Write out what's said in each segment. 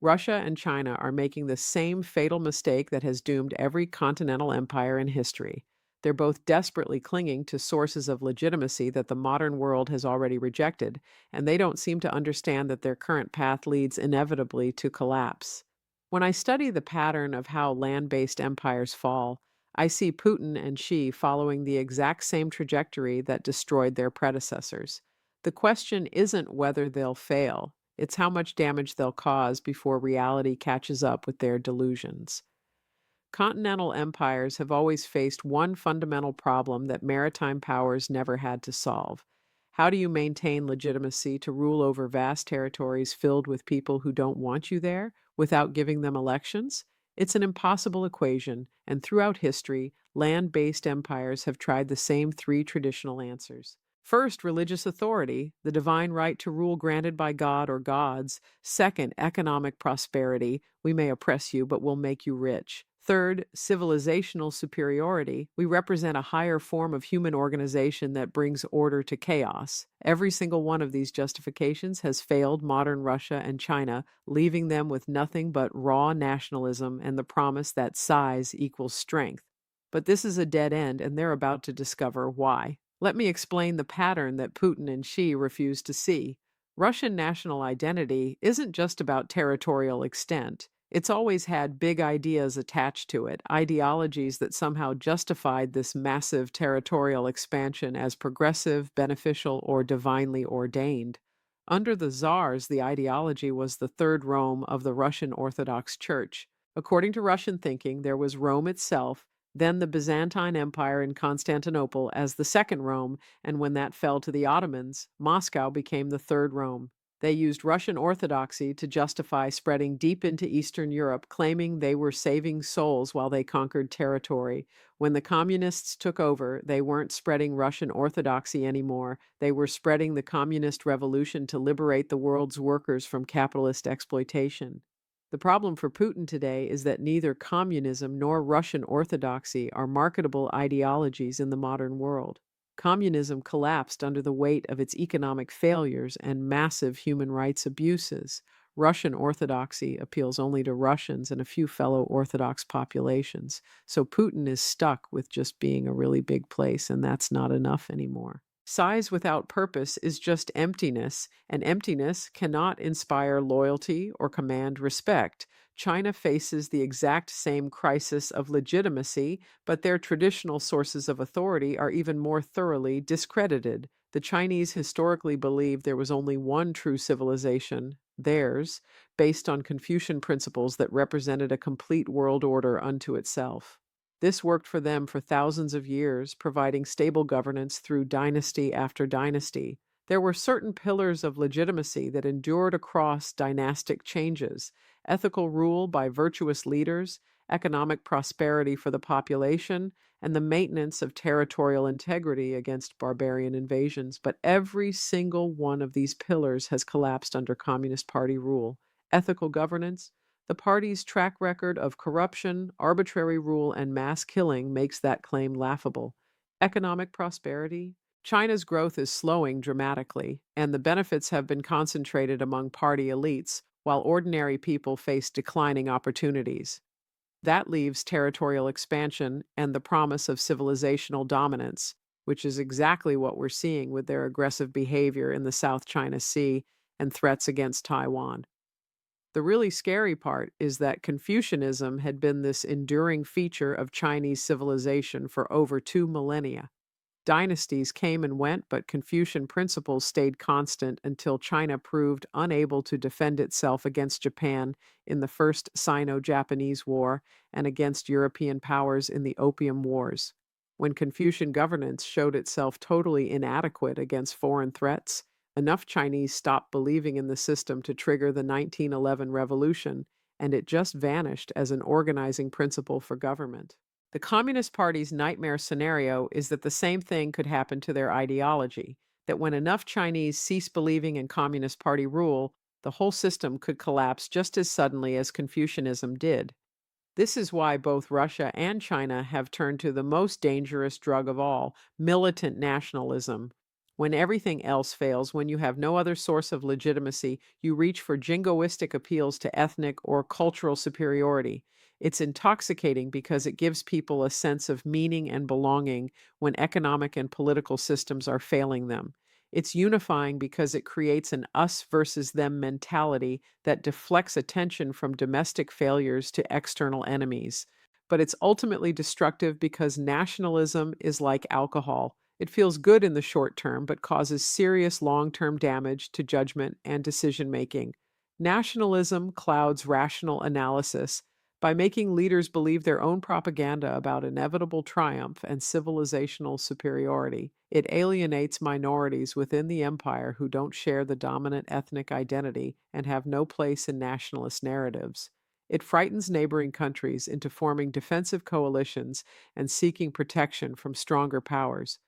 Russia and China are making the same fatal mistake that has doomed every continental empire in history. They're both desperately clinging to sources of legitimacy that the modern world has already rejected, and they don't seem to understand that their current path leads inevitably to collapse. When I study the pattern of how land based empires fall, I see Putin and Xi following the exact same trajectory that destroyed their predecessors. The question isn't whether they'll fail, it's how much damage they'll cause before reality catches up with their delusions. Continental empires have always faced one fundamental problem that maritime powers never had to solve. How do you maintain legitimacy to rule over vast territories filled with people who don't want you there without giving them elections? It's an impossible equation, and throughout history, land based empires have tried the same three traditional answers. First, religious authority, the divine right to rule granted by God or gods. Second, economic prosperity, we may oppress you, but we'll make you rich. Third, civilizational superiority. We represent a higher form of human organization that brings order to chaos. Every single one of these justifications has failed modern Russia and China, leaving them with nothing but raw nationalism and the promise that size equals strength. But this is a dead end, and they're about to discover why. Let me explain the pattern that Putin and Xi refuse to see. Russian national identity isn't just about territorial extent. It's always had big ideas attached to it, ideologies that somehow justified this massive territorial expansion as progressive, beneficial, or divinely ordained. Under the Tsars, the ideology was the Third Rome of the Russian Orthodox Church. According to Russian thinking, there was Rome itself, then the Byzantine Empire in Constantinople as the Second Rome, and when that fell to the Ottomans, Moscow became the Third Rome. They used Russian Orthodoxy to justify spreading deep into Eastern Europe, claiming they were saving souls while they conquered territory. When the communists took over, they weren't spreading Russian Orthodoxy anymore. They were spreading the communist revolution to liberate the world's workers from capitalist exploitation. The problem for Putin today is that neither communism nor Russian Orthodoxy are marketable ideologies in the modern world. Communism collapsed under the weight of its economic failures and massive human rights abuses. Russian Orthodoxy appeals only to Russians and a few fellow Orthodox populations. So Putin is stuck with just being a really big place, and that's not enough anymore. Size without purpose is just emptiness, and emptiness cannot inspire loyalty or command respect. China faces the exact same crisis of legitimacy, but their traditional sources of authority are even more thoroughly discredited. The Chinese historically believed there was only one true civilization, theirs, based on Confucian principles that represented a complete world order unto itself. This worked for them for thousands of years, providing stable governance through dynasty after dynasty. There were certain pillars of legitimacy that endured across dynastic changes: ethical rule by virtuous leaders, economic prosperity for the population, and the maintenance of territorial integrity against barbarian invasions. But every single one of these pillars has collapsed under Communist Party rule. Ethical governance, the party's track record of corruption, arbitrary rule, and mass killing makes that claim laughable. Economic prosperity, China's growth is slowing dramatically, and the benefits have been concentrated among party elites, while ordinary people face declining opportunities. That leaves territorial expansion and the promise of civilizational dominance, which is exactly what we're seeing with their aggressive behavior in the South China Sea and threats against Taiwan. The really scary part is that Confucianism had been this enduring feature of Chinese civilization for over 2 millennia. Dynasties came and went, but Confucian principles stayed constant until China proved unable to defend itself against Japan in the First Sino-Japanese War and against European powers in the Opium Wars. When Confucian governance showed itself totally inadequate against foreign threats, enough Chinese stopped believing in the system to trigger the 1911 revolution, and it just vanished as an organizing principle for government. The Communist Party's nightmare scenario is that the same thing could happen to their ideology, that when enough Chinese cease believing in Communist Party rule, the whole system could collapse just as suddenly as Confucianism did. This is why both Russia and China have turned to the most dangerous drug of all, militant nationalism. When everything else fails, when you have no other source of legitimacy, you reach for jingoistic appeals to ethnic or cultural superiority. It's intoxicating because it gives people a sense of meaning and belonging when economic and political systems are failing them. It's unifying because it creates an us versus them mentality that deflects attention from domestic failures to external enemies. But it's ultimately destructive because nationalism is like alcohol. It feels good in the short term, but causes serious long term damage to judgment and decision making. Nationalism clouds rational analysis. By making leaders believe their own propaganda about inevitable triumph and civilizational superiority, it alienates minorities within the empire who don't share the dominant ethnic identity and have no place in nationalist narratives. It frightens neighboring countries into forming defensive coalitions and seeking protection from stronger powers.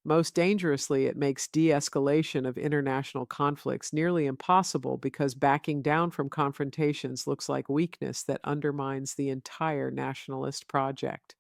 Most dangerously, it makes de escalation of international conflicts nearly impossible because backing down from confrontations looks like weakness that undermines the entire nationalist project.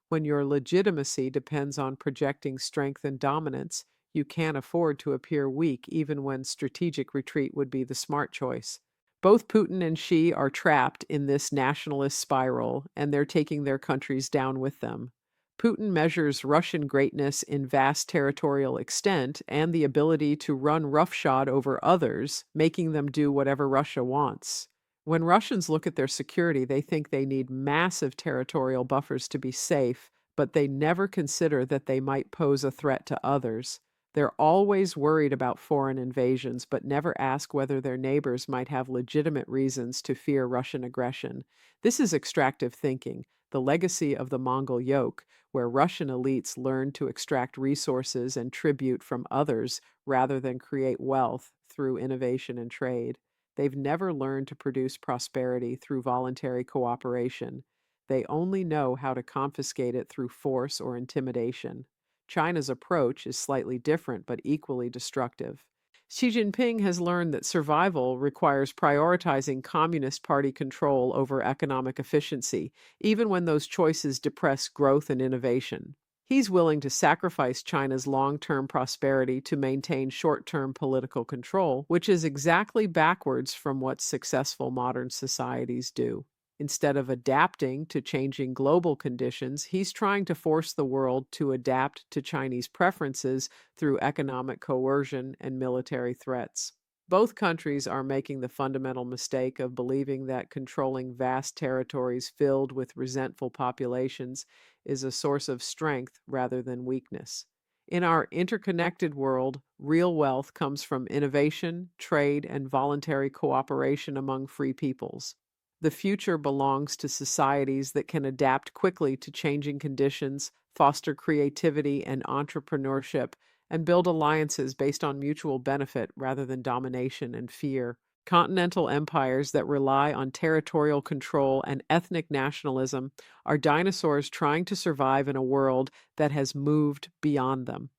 When your legitimacy depends on projecting strength and dominance, you can't afford to appear weak even when strategic retreat would be the smart choice. Both Putin and Xi are trapped in this nationalist spiral, and they're taking their countries down with them. Putin measures Russian greatness in vast territorial extent and the ability to run roughshod over others, making them do whatever Russia wants. When Russians look at their security, they think they need massive territorial buffers to be safe, but they never consider that they might pose a threat to others. They're always worried about foreign invasions, but never ask whether their neighbors might have legitimate reasons to fear Russian aggression. This is extractive thinking, the legacy of the Mongol yoke, where Russian elites learned to extract resources and tribute from others rather than create wealth through innovation and trade. They've never learned to produce prosperity through voluntary cooperation. They only know how to confiscate it through force or intimidation. China's approach is slightly different but equally destructive. Xi Jinping has learned that survival requires prioritizing Communist Party control over economic efficiency, even when those choices depress growth and innovation. He's willing to sacrifice China's long term prosperity to maintain short term political control, which is exactly backwards from what successful modern societies do. Instead of adapting to changing global conditions, he's trying to force the world to adapt to Chinese preferences through economic coercion and military threats. Both countries are making the fundamental mistake of believing that controlling vast territories filled with resentful populations is a source of strength rather than weakness. In our interconnected world, real wealth comes from innovation, trade, and voluntary cooperation among free peoples. The future belongs to societies that can adapt quickly to changing conditions, foster creativity and entrepreneurship, and build alliances based on mutual benefit rather than domination and fear. Continental empires that rely on territorial control and ethnic nationalism are dinosaurs trying to survive in a world that has moved beyond them.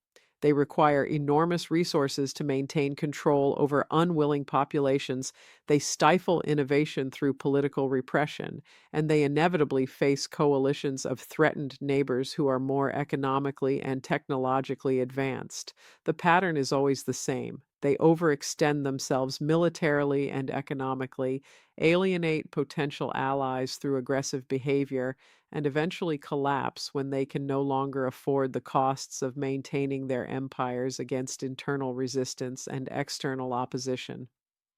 They require enormous resources to maintain control over unwilling populations. They stifle innovation through political repression, and they inevitably face coalitions of threatened neighbors who are more economically and technologically advanced. The pattern is always the same. They overextend themselves militarily and economically, alienate potential allies through aggressive behavior, and eventually collapse when they can no longer afford the costs of maintaining their empires against internal resistance and external opposition.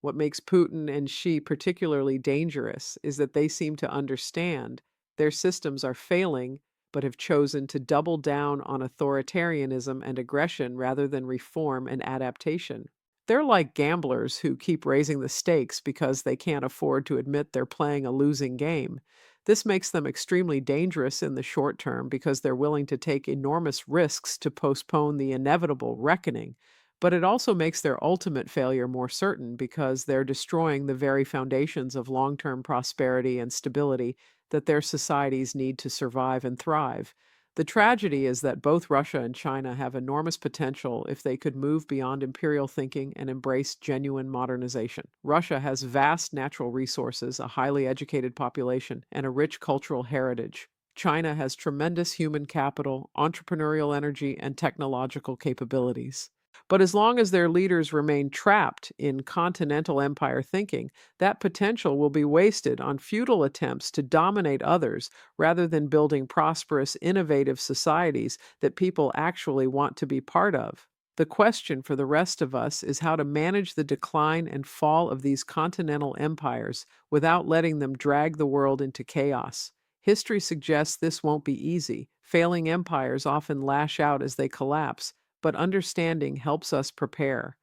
What makes Putin and Xi particularly dangerous is that they seem to understand their systems are failing, but have chosen to double down on authoritarianism and aggression rather than reform and adaptation. They're like gamblers who keep raising the stakes because they can't afford to admit they're playing a losing game. This makes them extremely dangerous in the short term because they're willing to take enormous risks to postpone the inevitable reckoning. But it also makes their ultimate failure more certain because they're destroying the very foundations of long term prosperity and stability that their societies need to survive and thrive. The tragedy is that both Russia and China have enormous potential if they could move beyond imperial thinking and embrace genuine modernization. Russia has vast natural resources, a highly educated population, and a rich cultural heritage. China has tremendous human capital, entrepreneurial energy, and technological capabilities. But as long as their leaders remain trapped in continental empire thinking, that potential will be wasted on futile attempts to dominate others rather than building prosperous, innovative societies that people actually want to be part of. The question for the rest of us is how to manage the decline and fall of these continental empires without letting them drag the world into chaos. History suggests this won't be easy. Failing empires often lash out as they collapse, but understanding helps us prepare.